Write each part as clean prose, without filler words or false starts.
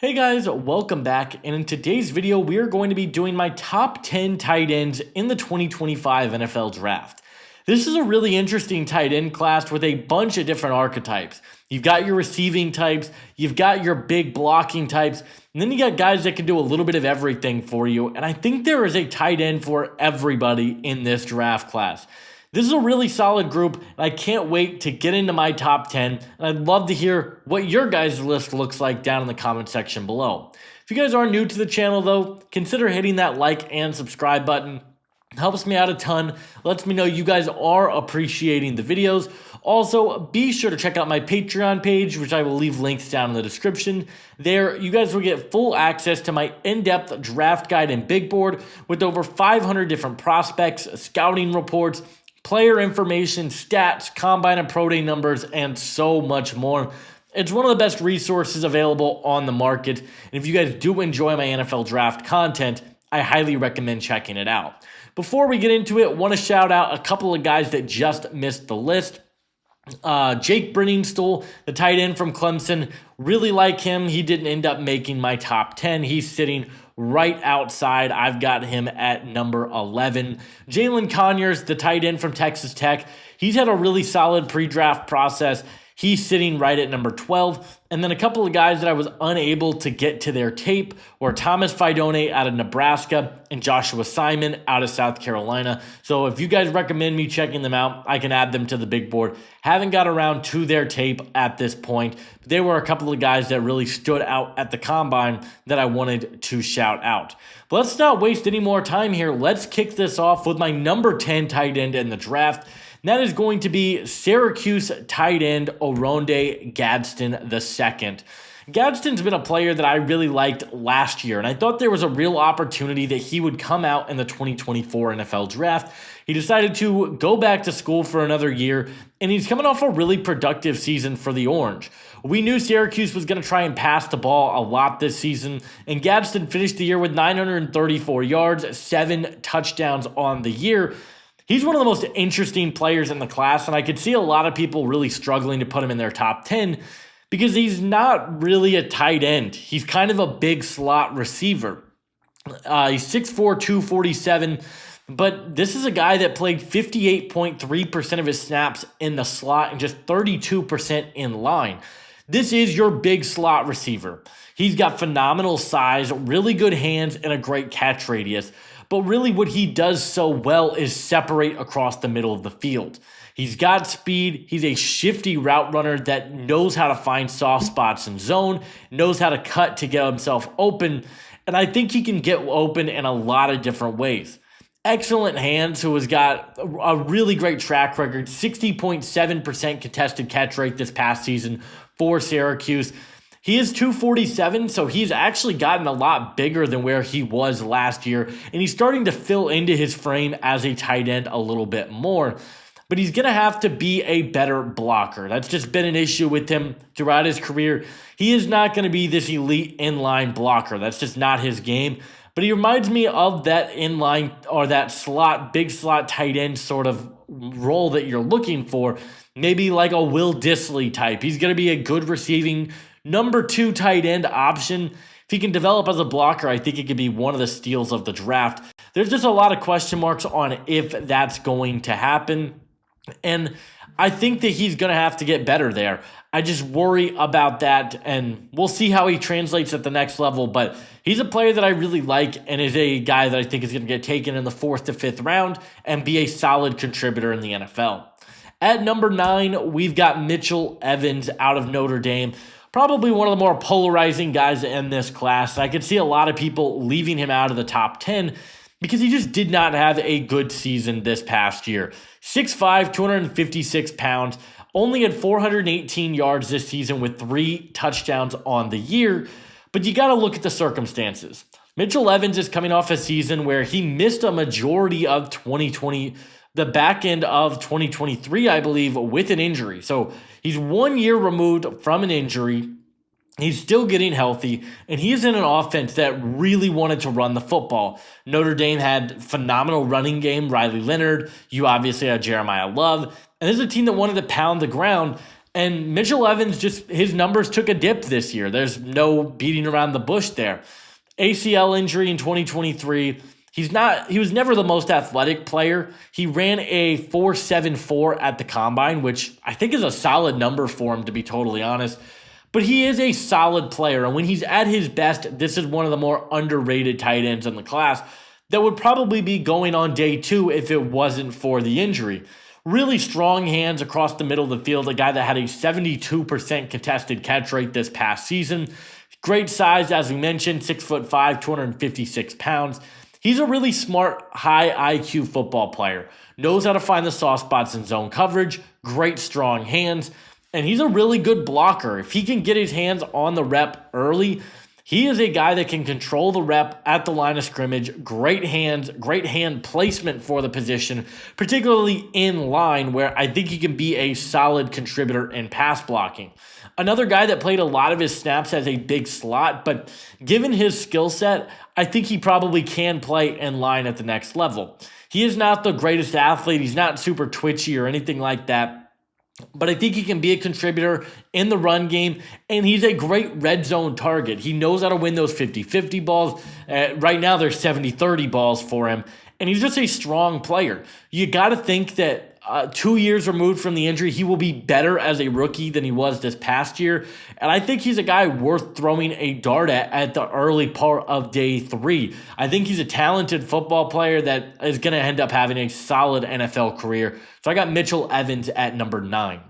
Hey guys, welcome back, and in today's video we are going to be doing my top 10 tight ends in the 2025 NFL Draft. This is a really interesting tight end class with a bunch of different archetypes. You've got your receiving types, you've got your big blocking types, and then you got guys that can do a little bit of everything for you, and I think there is a tight end for everybody in this draft class. This is a really solid group, and I can't wait to get into my top 10, and I'd love to hear what your guys' list looks like down in the comment section below. If you guys are new to the channel, though, consider hitting that like and subscribe button. It helps me out a ton, lets me know you guys are appreciating the videos. Also, be sure to check out my Patreon page, which I will leave links down in the description. There, you guys will get full access to my in-depth draft guide and big board with over 500 different prospects, scouting reports, player information, stats, combine and pro day numbers, and so much more. It's one of the best resources available on the market. And if you guys do enjoy my NFL draft content, I highly recommend checking it out. Before we get into it, I want to shout out a couple of guys that just missed the list. Jake Briningstool, the tight end from Clemson, really like him. He didn't end up making my top 10. He's sitting right outside. I've got him at number 11. Jalen Conyers, the tight end from Texas Tech, he's had a really solid pre-draft process. He's sitting right at number 12. And then a couple of guys that I was unable to get to their tape were Thomas Fidone out of Nebraska and Joshua Simon out of South Carolina. So if you guys recommend me checking them out, I can add them to the big board. Haven't got around to their tape at this point. But they were a couple of guys that really stood out at the combine that I wanted to shout out. But let's not waste any more time here. Let's kick this off with my number 10 tight end in the draft. And that is going to be Syracuse tight end Oronde Gadsden II. Gadsden's been a player that I really liked last year, and I thought there was a real opportunity that he would come out in the 2024 NFL Draft. He decided to go back to school for another year, and he's coming off a really productive season for the Orange. We knew Syracuse was going to try and pass the ball a lot this season, and Gadsden finished the year with 934 yards, 7 touchdowns on the year. He's one of the most interesting players in the class, and I could see a lot of people really struggling to put him in their top 10 because he's not really a tight end. He's kind of a big slot receiver. He's 6'4", 247, but this is a guy that played 58.3% of his snaps in the slot and just 32% in line. This is your big slot receiver. He's got phenomenal size, really good hands, and a great catch radius. But really what he does so well is separate across the middle of the field. He's got speed. He's a shifty route runner that knows how to find soft spots in zone, knows how to cut to get himself open, and I think he can get open in a lot of different ways. Excellent hands, who has got a really great track record, 60.7% contested catch rate this past season for Syracuse. He is 247, so he's actually gotten a lot bigger than where he was last year, and he's starting to fill into his frame as a tight end a little bit more. But he's going to have to be a better blocker. That's just been an issue with him throughout his career. He is not going to be this elite inline blocker. That's just not his game. But he reminds me of that inline or that slot, big slot tight end sort of role that you're looking for. Maybe like a Will Dissly type. He's going to be a good receiving number 2 tight end option. If he can develop as a blocker, I think it could be one of the steals of the draft. There's just a lot of question marks on if that's going to happen. And I think that he's going to have to get better there. I just worry about that, and we'll see how he translates at the next level. But he's a player that I really like and is a guy that I think is going to get taken in the 4th to 5th round and be a solid contributor in the NFL. At number 9, we've got Mitchell Evans out of Notre Dame. Probably one of the more polarizing guys in this class. I could see a lot of people leaving him out of the top 10 because he just did not have a good season this past year. 6'5", 256 pounds, only had 418 yards this season with 3 touchdowns on the year. But you got to look at the circumstances. Mitchell Evans is coming off a season where he missed a majority of 2020, the back end of 2023, I believe, with an injury. So he's 1 year removed from an injury. He's still getting healthy, and he's in an offense that really wanted to run the football. Notre Dame had phenomenal running game, Riley Leonard. You obviously had Jeremiah Love. And this is a team that wanted to pound the ground. And Mitchell Evans, just his numbers took a dip this year. There's no beating around the bush there. ACL injury in 2023. He was never the most athletic player. He ran a 4.74 at the combine, which I think is a solid number for him, to be totally honest. But he is a solid player, and when he's at his best, this is one of the more underrated tight ends in the class that would probably be going on day 2 if it wasn't for the injury. Really strong hands across the middle of the field, a guy that had a 72% contested catch rate this past season. Great size, as we mentioned, 6'5", 256 pounds. He's a really smart, high IQ football player. Knows how to find the soft spots in zone coverage, great strong hands, and he's a really good blocker. If he can get his hands on the rep early, he is a guy that can control the rep at the line of scrimmage. Great hands, great hand placement for the position, particularly in line, where I think he can be a solid contributor in pass blocking. Another guy that played a lot of his snaps as a big slot, but given his skill set, I think he probably can play in line at the next level. He is not the greatest athlete. He's not super twitchy or anything like that. But I think he can be a contributor in the run game, and he's a great red zone target. He knows how to win those 50-50 balls. Right now, there's 70-30 balls for him, and he's just a strong player. You got to think that 2 years removed from the injury, he will be better as a rookie than he was this past year, and I think he's a guy worth throwing a dart at the early part of day 3. I think he's a talented football player that is going to end up having a solid NFL career. So I got Mitchell Evans at number 9.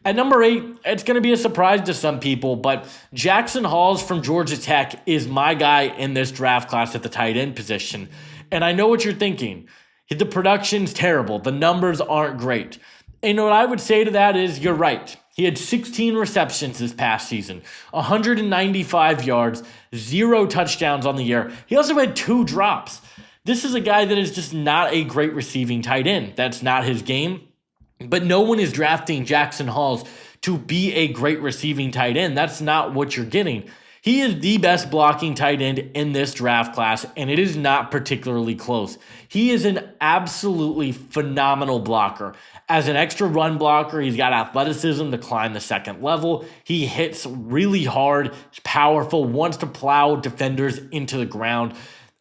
At number 8, it's going to be a surprise to some people, but Jackson Hawes from Georgia Tech is my guy in this draft class at the tight end position. And I know what you're thinking. The production's terrible. The numbers aren't great. And what I would say to that is, you're right. He had 16 receptions this past season, 195 yards, 0 touchdowns on the year. He also had 2 drops. This is a guy that is just not a great receiving tight end. That's not his game. But no one is drafting Jackson Hawes to be a great receiving tight end. That's not what you're getting. He is the best blocking tight end in this draft class, and it is not particularly close. He is an absolutely phenomenal blocker. As an extra run blocker, he's got athleticism to climb the second level. He hits really hard, he's powerful, wants to plow defenders into the ground,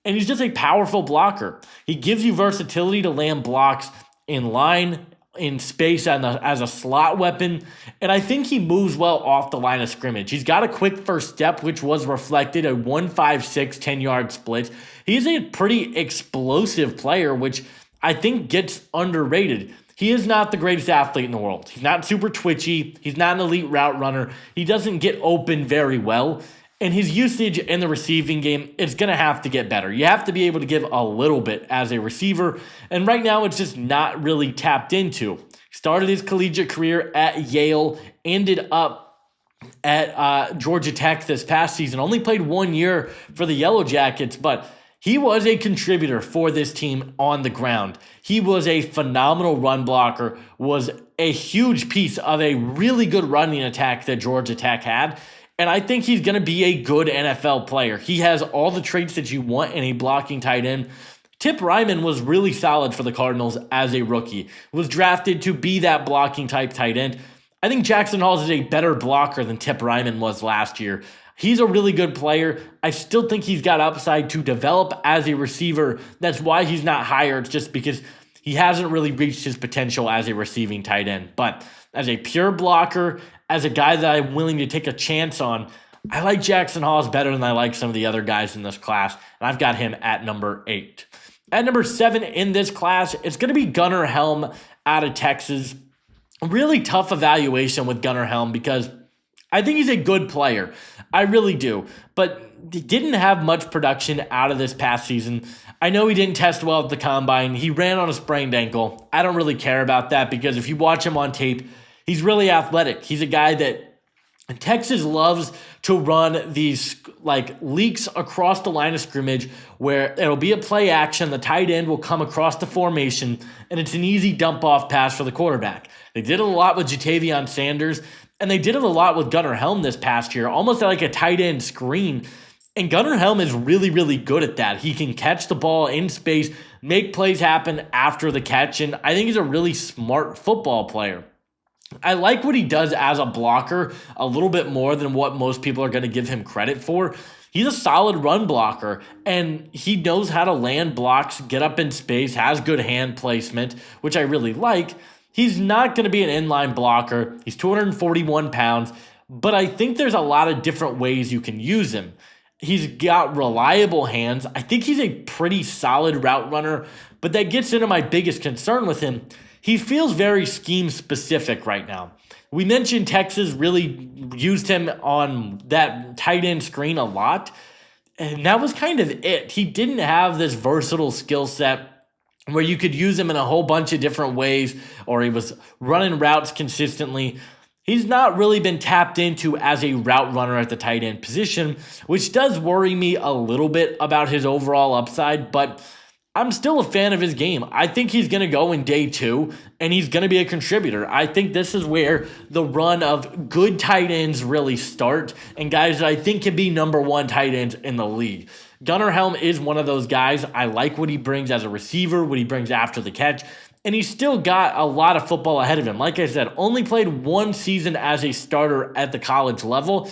and he's just a powerful blocker. He gives you versatility to land blocks in line, in space as a slot weapon, and I think he moves well off the line of scrimmage. He's got a quick first step, which was reflected, a 1.56 10-yard split. He's a pretty explosive player, which I think gets underrated. He is not the greatest athlete in the world. He's not super twitchy. He's not an elite route runner. He doesn't get open very well. And his usage in the receiving game is going to have to get better. You have to be able to give a little bit as a receiver. And right now, it's just not really tapped into. He started his collegiate career at Yale, ended up at Georgia Tech this past season. Only played 1 year for the Yellow Jackets, but he was a contributor for this team on the ground. He was a phenomenal run blocker, was a huge piece of a really good running attack that Georgia Tech had. And I think he's going to be a good NFL player. He has all the traits that you want in a blocking tight end. Tip Ryman was really solid for the Cardinals as a rookie. Was drafted to be that blocking type tight end. I think Jackson Hawes is a better blocker than Tip Ryman was last year. He's a really good player. I still think he's got upside to develop as a receiver. That's why he's not higher. It's just because he hasn't really reached his potential as a receiving tight end. But as a pure blocker, as a guy that I'm willing to take a chance on, I like Jackson Hawes better than I like some of the other guys in this class, and I've got him at number 8. At number 7 in this class, it's going to be Gunnar Helm out of Texas. A really tough evaluation with Gunnar Helm because I think he's a good player. I really do. But he didn't have much production out of this past season. I know he didn't test well at the combine. He ran on a sprained ankle. I don't really care about that because if you watch him on tape, he's really athletic. He's a guy that Texas loves to run these like leaks across the line of scrimmage where it'll be a play action. The tight end will come across the formation, and it's an easy dump off pass for the quarterback. They did it a lot with Jatavion Sanders, and they did it a lot with Gunnar Helm this past year, almost like a tight end screen. And Gunnar Helm is really, really good at that. He can catch the ball in space, make plays happen after the catch, and I think he's a really smart football player. I like what he does as a blocker a little bit more than what most people are going to give him credit for. He's a solid run blocker, and he knows how to land blocks, get up in space, has good hand placement, which I really like. He's not going to be an inline blocker. He's 241 pounds, but I think there's a lot of different ways you can use him. He's got reliable hands. I think he's a pretty solid route runner, but that gets into my biggest concern with him. He feels very scheme specific right now. We mentioned Texas really used him on that tight end screen a lot, and that was kind of it. He didn't have this versatile skill set where you could use him in a whole bunch of different ways, or he was running routes consistently. He's not really been tapped into as a route runner at the tight end position, which does worry me a little bit about his overall upside, but I'm still a fan of his game. I think he's going to go in day 2, and he's going to be a contributor. I think this is where the run of good tight ends really start, and guys that I think can be number 1 tight ends in the league. Gunnar Helm is one of those guys. I like what he brings as a receiver, what he brings after the catch, and he's still got a lot of football ahead of him. Like I said, only played 1 season as a starter at the college level.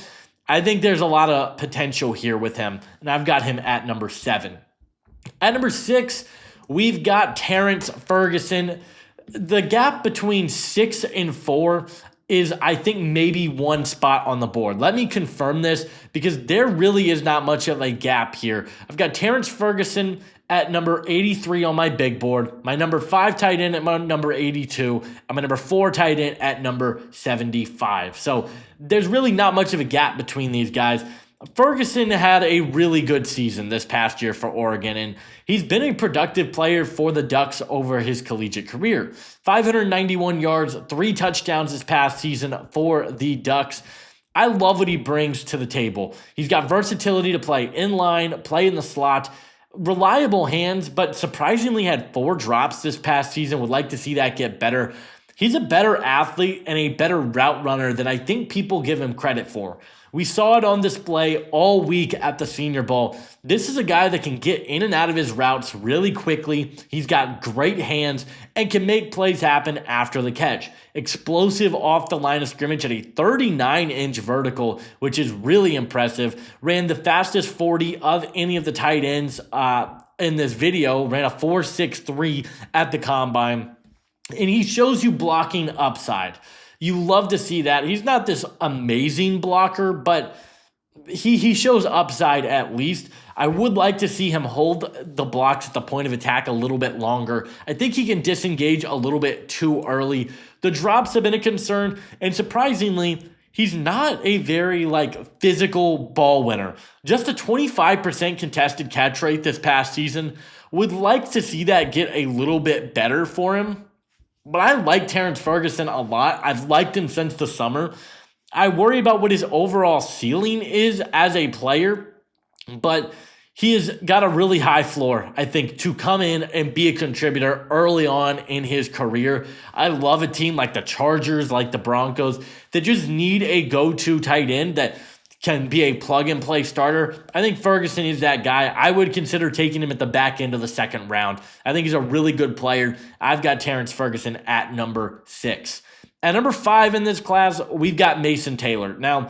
I think there's a lot of potential here with him, and I've got him at number 7. At number 6, we've got Terrance Ferguson. The gap between 6 and 4 is, I think, maybe 1 spot on the board. Let me confirm this because there really is not much of a gap here. I've got Terrance Ferguson at number 83 on my big board, my number 5 tight end at my number 82, and my number 4 tight end at number 75. So there's really not much of a gap between these guys. Ferguson had a really good season this past year for Oregon, and he's been a productive player for the Ducks over his collegiate career. 591 yards, 3 touchdowns this past season for the Ducks. I love what he brings to the table. He's got versatility to play in line, play in the slot, reliable hands, but surprisingly had 4 drops this past season. Would like to see that get better. He's a better athlete and a better route runner than I think people give him credit for. We saw it on display all week at the Senior Bowl. This is a guy that can get in and out of his routes really quickly. He's got great hands and can make plays happen after the catch. Explosive off the line of scrimmage at a 39-inch vertical, which is really impressive. Ran the fastest 40 of any of the tight ends in this video. Ran a 4.63 at the combine. And he shows you blocking upside. You love to see that. He's not this amazing blocker, but he shows upside at least. I would like to see him hold the blocks at the point of attack a little bit longer. I think he can disengage a little bit too early. The drops have been a concern, and surprisingly, he's not a very physical ball winner. Just a 25% contested catch rate this past season. Would like to see that get a little bit better for him. But I like Terrance Ferguson a lot. I've liked him since the summer. I worry about what his overall ceiling is as a player, but he has got a really high floor, I think, to come in and be a contributor early on in his career. I love a team like the Chargers, like the Broncos, that just need a go-to tight end that can be a plug-and-play starter. I think Ferguson is that guy. I would consider taking him at the back end of the 2nd round. I think he's a really good player. I've got Terrance Ferguson at number 6. At number 5 in this class, we've got Mason Taylor. Now,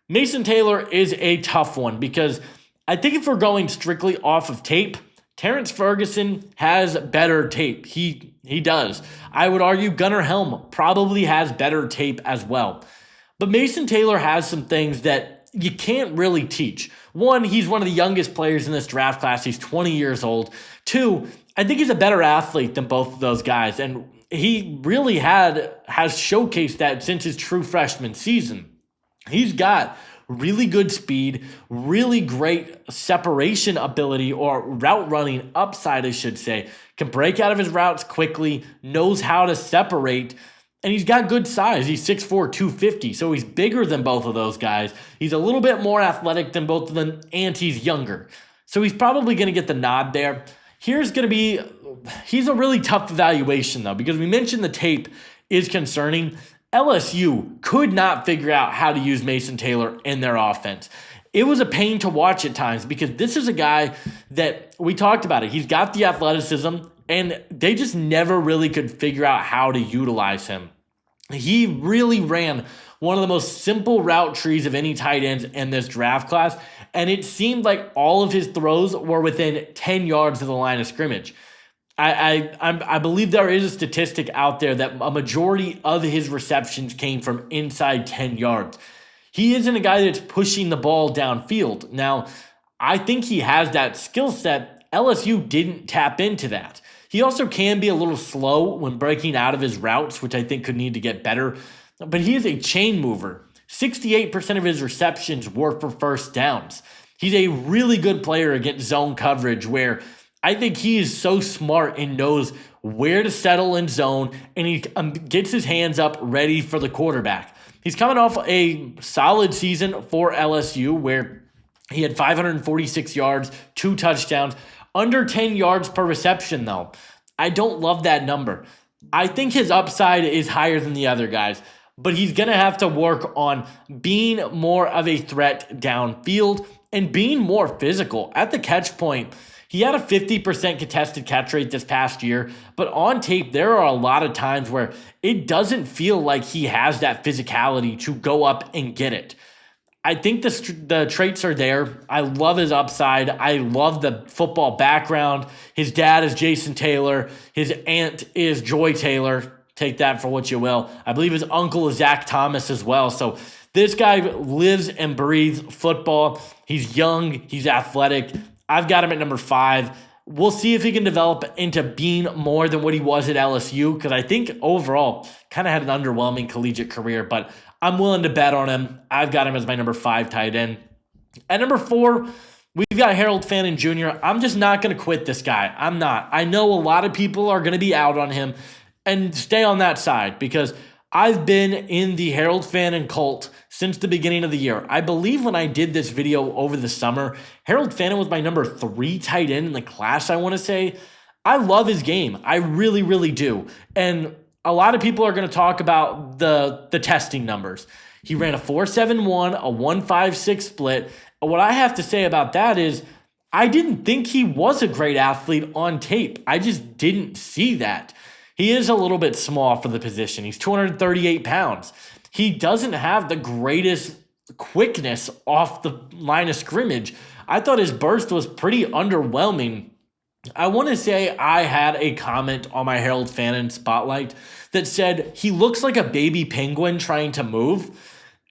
Mason Taylor is a tough one because I think if we're going strictly off of tape, Terrance Ferguson has better tape. He does. I would argue Gunnar Helm probably has better tape as well. But Mason Taylor has some things that you can't really teach. 1, he's one of the youngest players in this draft class. He's 20 years old. 2, I think he's a better athlete than both of those guys. And he really has showcased that since his true freshman season. He's got really good speed, really great separation ability, or route running upside, I should say. Can break out of his routes quickly, knows how to separate, and he's got good size. He's 6'4", 250, so he's bigger than both of those guys. He's a little bit more athletic than both of them, and he's younger. So he's probably going to get the nod there. He's a really tough evaluation, though, because we mentioned the tape is concerning. LSU could not figure out how to use Mason Taylor in their offense. It was a pain to watch at times because this is a guy that we talked about it. He's got the athleticism, and they just never really could figure out how to utilize him. He really ran one of the most simple route trees of any tight ends in this draft class, and it seemed like all of his throws were within 10 yards of the line of scrimmage. I believe there is a statistic out there that a majority of his receptions came from inside 10 yards. He isn't a guy that's pushing the ball downfield. Now, I think he has that skill set. LSU didn't tap into that. He also can be a little slow when breaking out of his routes, which I think could need to get better. But he is a chain mover. 68% of his receptions were for first downs. He's a really good player against zone coverage where I think he is so smart and knows where to settle in zone, and he gets his hands up ready for the quarterback. He's coming off a solid season for LSU where he had 546 yards, 2 touchdowns, under 10 yards per reception though. I don't love that number. I think his upside is higher than the other guys, but he's going to have to work on being more of a threat downfield and being more physical. At the catch point, he had a 50% contested catch rate this past year, but on tape, there are a lot of times where it doesn't feel like he has that physicality to go up and get it. I think the traits are there. I love his upside. I love the football background. His dad is Jason Taylor. His aunt is Joy Taylor. Take that for what you will. I believe his uncle is Zach Thomas as well. So this guy lives and breathes football. He's young. He's athletic. I've got him at number 5. We'll see if he can develop into being more than what he was at LSU, because I think overall kind of had an underwhelming collegiate career, but I'm willing to bet on him. I've got him as my number 5 tight end. At number 4, we've got Harold Fannin Jr. I'm just not going to quit this guy. I'm not. I know a lot of people are going to be out on him, and stay on that side because I've been in the Harold Fannin cult since the beginning of the year. I believe when I did this video over the summer, Harold Fannin was my number 3 tight end in the class, I want to say. I love his game. I really, really do. And a lot of people are going to talk about the testing numbers. He ran a 4.71, a 1.56 split. What I have to say about that is I didn't think he was a great athlete on tape. I just didn't see that. He is a little bit small for the position. He's 238 pounds. He doesn't have the greatest quickness off the line of scrimmage. I thought his burst was pretty underwhelming. I want to say I had a comment on my Harold Fannin spotlight that said he looks like a baby penguin trying to move.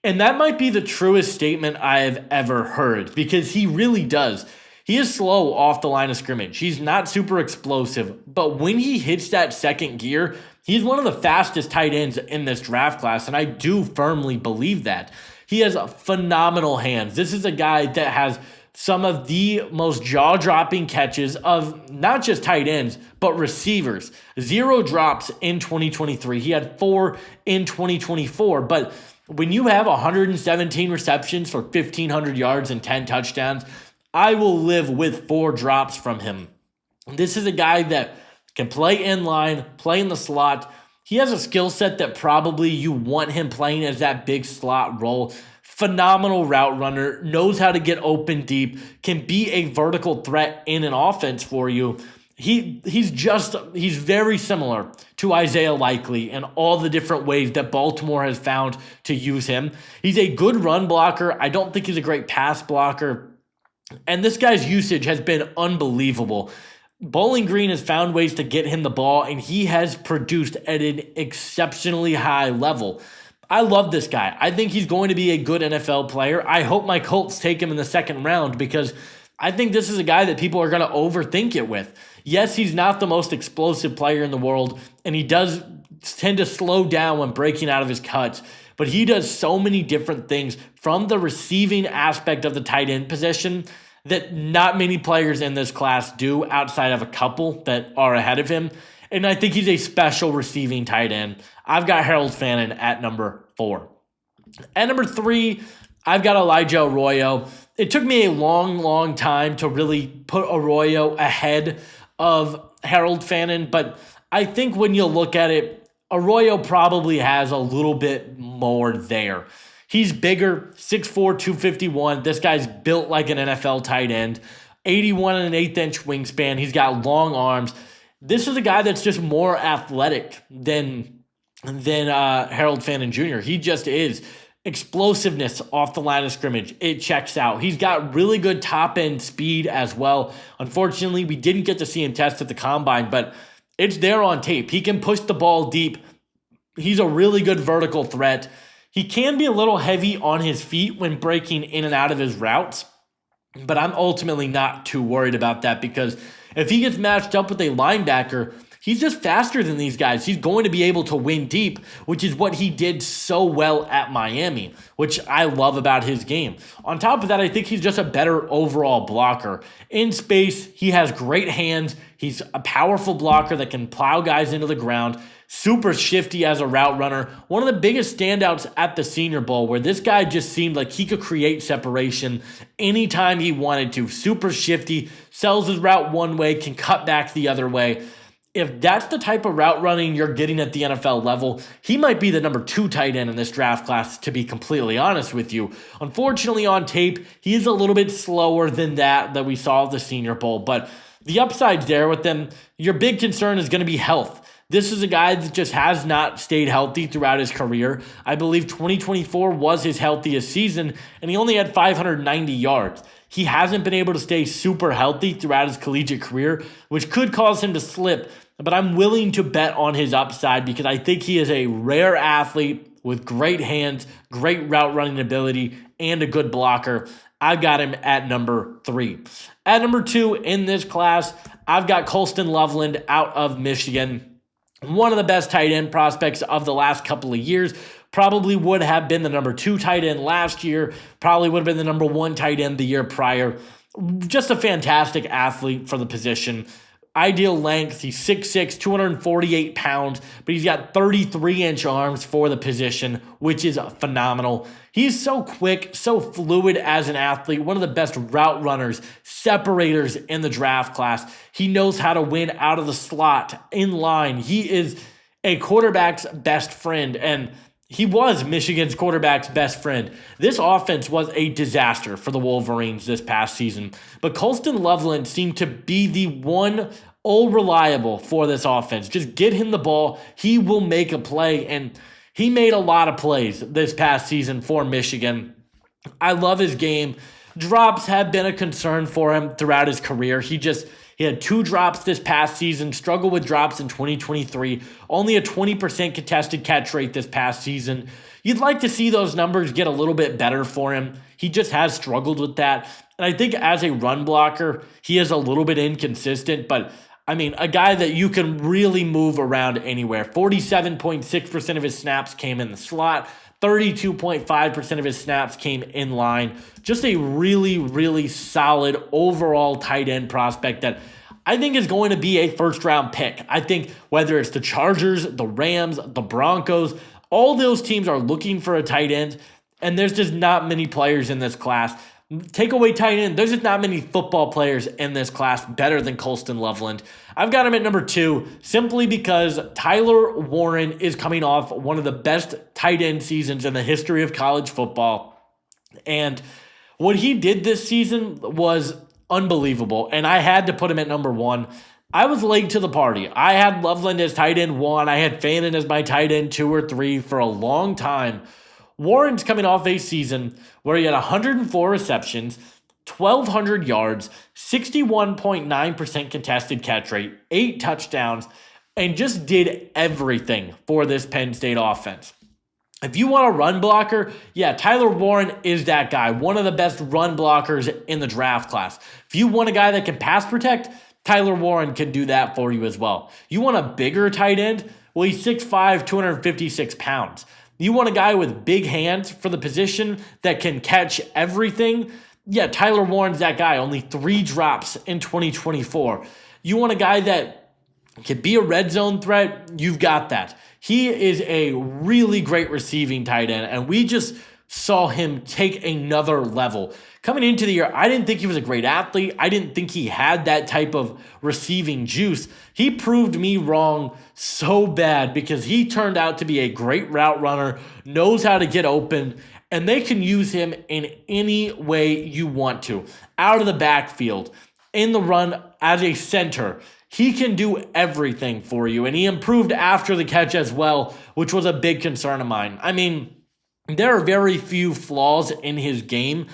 And that might be the truest statement I have ever heard because he really does. He is slow off the line of scrimmage. He's not super explosive, but when he hits that second gear, he's one of the fastest tight ends in this draft class, and I do firmly believe that. He has phenomenal hands. This is a guy that has some of the most jaw-dropping catches of not just tight ends, but receivers. 0 drops in 2023. He had 4 in 2024, but when you have 117 receptions for 1,500 yards and 10 touchdowns, I will live with 4 drops from him. This is a guy that can play in line, play in the slot. He has a skill set that probably you want him playing as that big slot role. Phenomenal route runner, knows how to get open deep, can be a vertical threat in an offense for you. He's very similar to Isaiah Likely and all the different ways that Baltimore has found to use him. He's a good run blocker. I don't think he's a great pass blocker. And this guy's usage has been unbelievable. Bowling Green has found ways to get him the ball, and he has produced at an exceptionally high level. I love this guy. I think he's going to be a good NFL player. I hope my Colts take him in the second round because I think this is a guy that people are going to overthink it with. Yes, he's not the most explosive player in the world, and he does tend to slow down when breaking out of his cuts, but he does so many different things from the receiving aspect of the tight end position that not many players in this class do outside of a couple that are ahead of him. And I think he's a special receiving tight end. I've got Harold Fannin at number 4. At number 3, I've got Elijah Arroyo. It took me a long, long time to really put Arroyo ahead of Harold Fannin, but I think when you look at it, Arroyo probably has a little bit more there. He's bigger, 6'4", 251. This guy's built like an NFL tight end. 81 and an 1/8 inch wingspan. He's got long arms. This is a guy that's just more athletic than than Harold Fannin Jr. He just is. Explosiveness off the line of scrimmage, it checks out. He's got really good top-end speed as well. Unfortunately, we didn't get to see him test at the combine, but it's there on tape. He can push the ball deep. He's a really good vertical threat. He can be a little heavy on his feet when breaking in and out of his routes, but I'm ultimately not too worried about that because if he gets matched up with a linebacker, he's just faster than these guys. He's going to be able to win deep, which is what he did so well at Miami, which I love about his game. On top of that, I think he's just a better overall blocker. In space, he has great hands. He's a powerful blocker that can plow guys into the ground. Super shifty as a route runner. One of the biggest standouts at the Senior Bowl, where this guy just seemed like he could create separation anytime he wanted to. Super shifty, sells his route one way, can cut back the other way. If that's the type of route running you're getting at the NFL level, he might be the number 2 tight end in this draft class, to be completely honest with you. Unfortunately, on tape, he is a little bit slower than that we saw at the Senior Bowl, but the upside's there with them. Your big concern is going to be health. This is a guy that just has not stayed healthy throughout his career. I believe 2024 was his healthiest season, and he only had 590 yards. He hasn't been able to stay super healthy throughout his collegiate career, which could cause him to slip, but I'm willing to bet on his upside because I think he is a rare athlete with great hands, great route running ability, and a good blocker. I've got him at number 3. At number 2 in this class, I've got Colston Loveland out of Michigan. One of the best tight end prospects of the last couple of years. Probably would have been the number 2 tight end last year. Probably would have been the number 1 tight end the year prior. Just a fantastic athlete for the position. Ideal length, he's 6'6", 248 pounds, but he's got 33-inch arms for the position, which is phenomenal. He's so quick, so fluid as an athlete, one of the best route runners, separators in the draft class. He knows how to win out of the slot, in line. He is a quarterback's best friend, and he was Michigan's quarterback's best friend. This offense was a disaster for the Wolverines this past season, but Colston Loveland seemed to be the one all reliable for this offense. Just get him the ball. He will make a play, and he made a lot of plays this past season for Michigan. I love his game. Drops have been a concern for him throughout his career. He had 2 drops this past season, struggled with drops in 2023, only a 20% contested catch rate this past season. You'd like to see those numbers get a little bit better for him. He just has struggled with that. And I think as a run blocker, he is a little bit inconsistent, but I mean, a guy that you can really move around anywhere. 47.6% of his snaps came in the slot. 32.5% of his snaps came in line. Just a really, really solid overall tight end prospect that I think is going to be a first-round pick. I think whether it's the Chargers, the Rams, the Broncos, all those teams are looking for a tight end, and there's just not many players in this class. Take away tight end, there's just not many football players in this class better than Colston Loveland. I've got him at number 2 simply because Tyler Warren is coming off one of the best tight end seasons in the history of college football. And what he did this season was unbelievable, and I had to put him at number 1. I was late to the party. I had Loveland as tight end 1. I had Fannin as my tight end 2 or 3 for a long time. Warren's coming off a season where he had 104 receptions, 1,200 yards, 61.9% contested catch rate, 8 touchdowns, and just did everything for this Penn State offense. If you want a run blocker, yeah, Tyler Warren is that guy, one of the best run blockers in the draft class. If you want a guy that can pass protect, Tyler Warren can do that for you as well. You want a bigger tight end? Well, he's 6'5", 256 pounds. You want a guy with big hands for the position that can catch everything? Yeah, Tyler Warren's that guy. Only 3 drops in 2024. You want a guy that can be a red zone threat? You've got that. He is a really great receiving tight end, and we just saw him take another level. Coming into the year, I didn't think he was a great athlete. I didn't think he had that type of receiving juice. He proved me wrong so bad because he turned out to be a great route runner, knows how to get open, and they can use him in any way you want to. Out of the backfield, in the run as a center, He can do everything for you, and he improved after the catch as well, which was a big concern of mine. I mean, there are very few flaws in his game.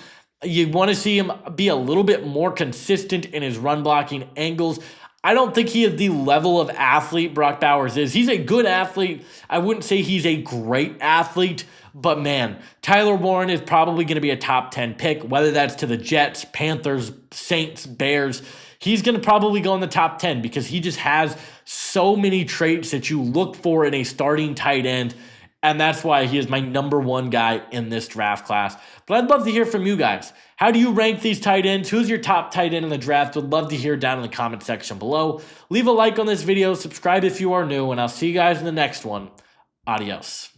You want to see him be a little bit more consistent in his run blocking angles. I don't think he is the level of athlete Brock Bowers is. He's a good athlete. I wouldn't say he's a great athlete, but man, Tyler Warren is probably going to be a top 10 pick, whether that's to the Jets, Panthers, Saints, Bears. He's going to probably go in the top 10 because he just has so many traits that you look for in a starting tight end. And that's why he is my number one guy in this draft class. But I'd love to hear from you guys. How do you rank these tight ends? Who's your top tight end in the draft? Would love to hear down in the comment section below. Leave a like on this video, subscribe if you are new, and I'll see you guys in the next one. Adios.